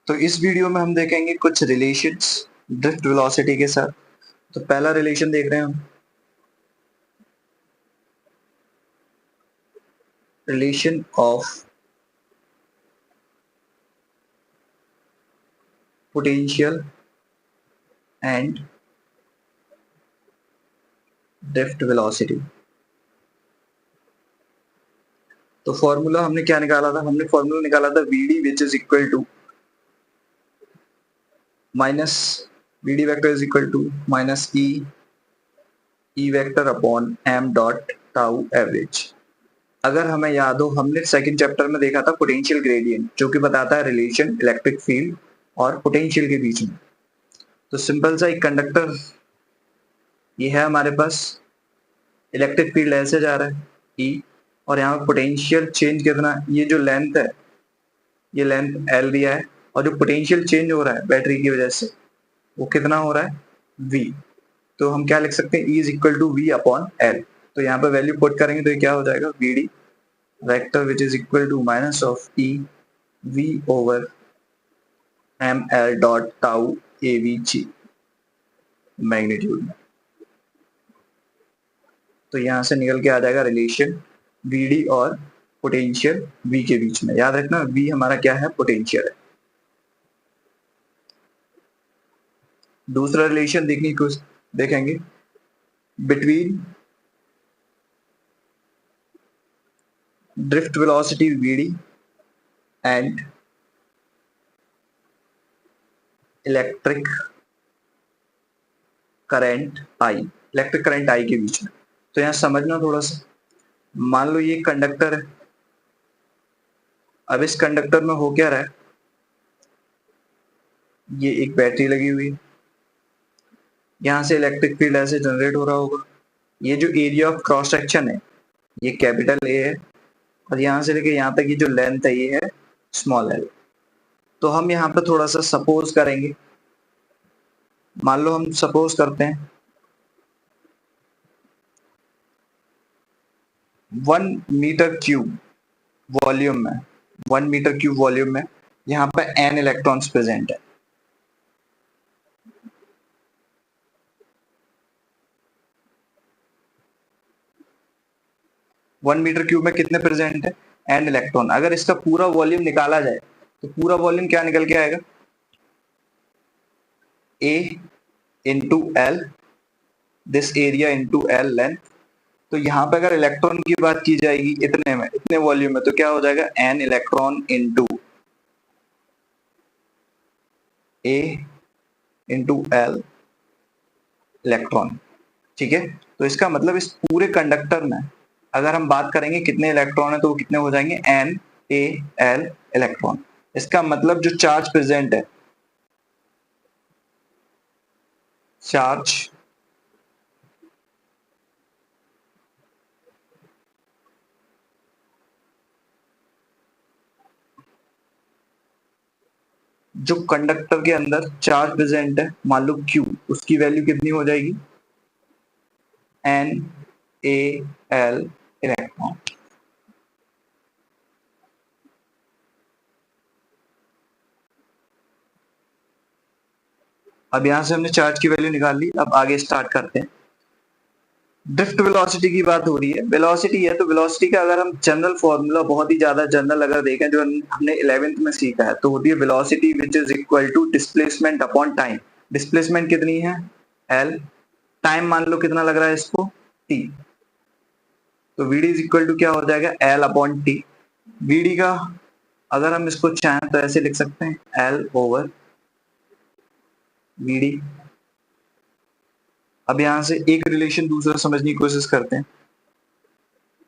तो इस वीडियो में हम देखेंगे कुछ रिलेशंस ड्रिफ्ट वेलोसिटी के साथ। तो पहला रिलेशन देख रहे हैं हम, relation of potential and drift velocity. तो फॉर्मूला हमने क्या निकाला था? हमने फॉर्मूला निकाला था vd which is equal to minus vd vector is equal to minus E vector upon m dot tau average. अगर हमें याद हो, हमने सेकंड चैप्टर में देखा था पोटेंशियल ग्रेडियंट, जो कि बताता है रिलेशन इलेक्ट्रिक फील्ड और पोटेंशियल के बीच में। तो सिंपल सा एक कंडक्टर ये है हमारे पास, इलेक्ट्रिक फील्ड ऐसे जा रहा है ई, और यहाँ पर पोटेंशियल चेंज कितना, ये जो लेंथ है ये लेंथ एल दिया है, और जो पोटेंशियल चेंज हो रहा है बैटरी की वजह से वो कितना हो रहा है v। तो हम क्या लिख सकते हैं, E is equal to V upon L. तो यहाँ पे वैल्यू पुट करेंगे तो ये क्या हो जाएगा, vd vector which is equal to minus of E V over M L dot tau A V G magnitude में। तो यहाँ से निकल के आ जाएगा रिलेशन vd और पोटेंशियल v के बीच में। याद रखना v हमारा क्या है, पोटेंशियल है। दूसरा रिलेशन देखने को देखेंगे between drift velocity vd and electric current i, electric current i के बीच में। तो यहाँ समझना थोड़ा सा, मान लो ये कंडक्टर है। अब इस कंडक्टर में हो क्या रहा है, ये एक बैटरी लगी हुई है, यहाँ से इलेक्ट्रिक फील्ड ऐसे जनरेट हो रहा होगा। ये जो एरिया ऑफ क्रॉस सेक्शन है ये कैपिटल ए है, और यहाँ से लेके यहाँ तक ये जो लेंथ है ये है स्मॉल एल। तो हम यहाँ पे थोड़ा सा सपोज करेंगे, मान लो हम सपोज करते हैं 1 मीटर क्यूब वॉल्यूम में, 1 मीटर क्यूब वॉल्यूम में यहाँ पे n इलेक्ट्रॉन्स प्रेजेंट है। वन मीटर क्यूब में कितने प्रेजेंट है, n इलेक्ट्रॉन। अगर इसका पूरा वॉल्यूम निकाला जाए तो पूरा वॉल्यूम क्या निकल के आएगा, a into L, this area into L length. तो यहाँ पे अगर इलेक्ट्रॉन की बात की जाएगी इतने में, इतने वॉल्यूम में, तो क्या हो जाएगा n electron into a into L electron. ठीक है, तो इसका मतलब इस पूरे कंडक्टर में अगर हम बात करेंगे कितने इलेक्ट्रॉन है, तो वो कितने हो जाएंगे, n a l इलेक्ट्रॉन। इसका मतलब जो चार्ज प्रेजेंट है, चार्ज जो कंडक्टर के अंदर चार्ज प्रेजेंट है, मान लो Q, उसकी वैल्यू कितनी हो जाएगी, n a l इलेक्ट्रॉन। अब यहां से हमने चार्ज की वैल्यू निकाल ली। अब आगे स्टार्ट करते हैं। ड्रिफ्ट वेलोसिटी की बात हो रही है, वेलोसिटी है, तो वेलोसिटी का अगर हम जनरल फॉर्मूला, बहुत ही ज्यादा जनरल अगर देखें, जो हमने 11th में सीखा है, तो होती है velocity which is equal to displacement upon time. Displacement कितनी है, l, टाइम मान लो कितना लग रहा है इसको, t। तो vd इज इक्वल टू क्या हो जाएगा, l अपॉन t। vd का अगर हम इसको चाहें तो ऐसे लिख सकते हैं, l ओवर vd। अब यहां से एक रिलेशन दूसरा समझने की कोशिश करते हैं।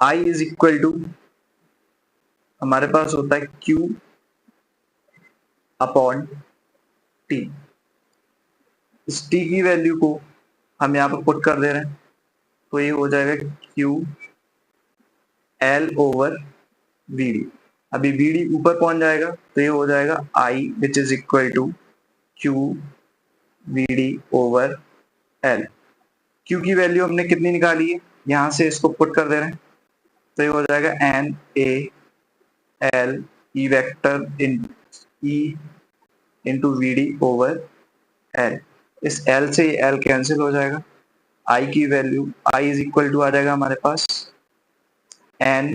I इज इक्वल टू हमारे पास होता है Q अपॉन T। इस T की वैल्यू को हम यहाँ पर पुट कर दे रहे हैं, तो ये हो जाएगा Q L ओवर VD। अभी VD ऊपर पहुंच जाएगा तो ये हो जाएगा I which is equal to Q VD over L। Q की वैल्यू हमने कितनी निकाली है, यहाँ से इसको पुट कर दे रहे हैं, तो ये हो जाएगा n a l e vector in e into V D over L. इस एल से एल कैंसिल हो जाएगा, आई की value I is equal to आ जाएगा हमारे पास N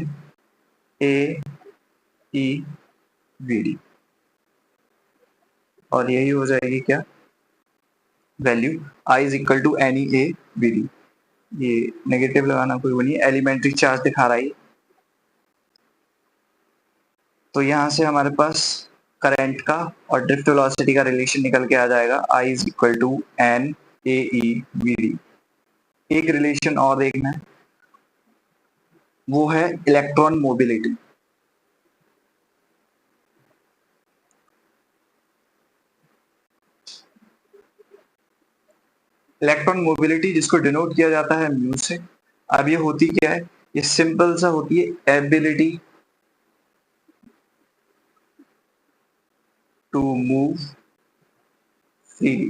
A E V D, और यही हो जाएगी क्या value, I is equal to N E A V D. ये नेगेटिव लगाना कोई वो नहीं, एलिमेंट्री चार्ज दिखा रहा है। तो यहाँ से हमारे पास करंट का और ड्रिफ्ट वेलोसिटी का रिलेशन निकल के आ जाएगा, I is equal to N A E V D. एक रिलेशन और देखना है, वो है इलेक्ट्रॉन मोबिलिटी। इलेक्ट्रॉन मोबिलिटी जिसको डिनोट किया जाता है म्यू से। अब ये होती क्या है, ये सिंपल सा होती है ability to move freely.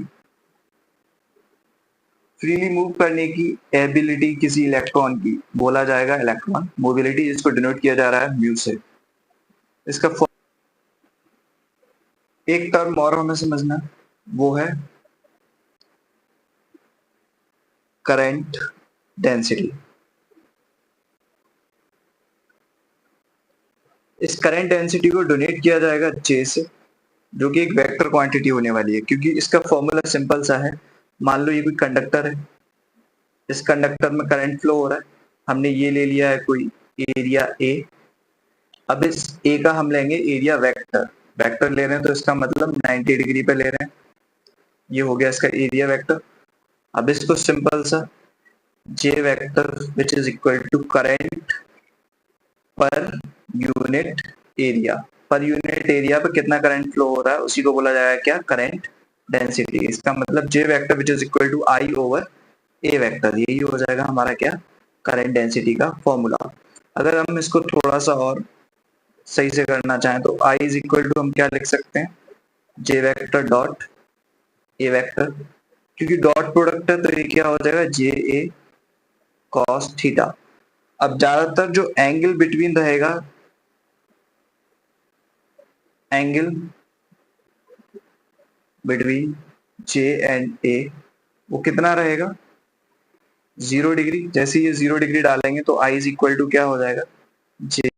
Freely move करने की एबिलिटी किसी इलेक्ट्रॉन की बोला जाएगा इलेक्ट्रॉन मोबिलिटी, जिसको डिनोट किया जा रहा है म्यू से। इसका एक टर्म और हमें समझना, वो है करंट डेंसिटी। इस करंट डेंसिटी को डोनेट किया जाएगा जे से, जो कि एक वेक्टर क्वांटिटी होने वाली है, क्योंकि इसका फॉर्मूला सिंपल सा है। मान लो ये कोई कंडक्टर है, इस कंडक्टर में करंट फ्लो हो रहा है, हमने ये ले लिया है कोई एरिया ए। अब इस ए का हम लेंगे एरिया वेक्टर, वेक्टर ले रहे हैं तो इसका मतलब 90 डिग्री पे ले रहे हैं, ये हो गया इसका एरिया वेक्टर। अब इसको सिंपल सा J vector which is equal to current per unit area, per unit area पर कितना करंट फ्लो हो रहा है उसी को बोला जाएगा क्या, करंट डेंसिटी। इसका मतलब J vector which is equal to I over A vector, यही हो जाएगा हमारा क्या, करंट डेंसिटी का फॉर्मूला। अगर हम इसको थोड़ा सा और सही से करना चाहें तो आई इज इक्वल टू हम क्या लिख सकते हैं, जे वेक्टर डॉट ए वेक्टर, क्योंकि डॉट प्रोडक्ट है तो ये क्या हो जाएगा जे ए कॉस थीटा। अब ज्यादातर जो एंगल बिटवीन रहेगा, एंगल बिटवीन जे एंड ए, वो कितना रहेगा 0 डिग्री। जैसे ये 0 डिग्री डालेंगे तो आई इज इक्वल टू क्या हो जाएगा, जे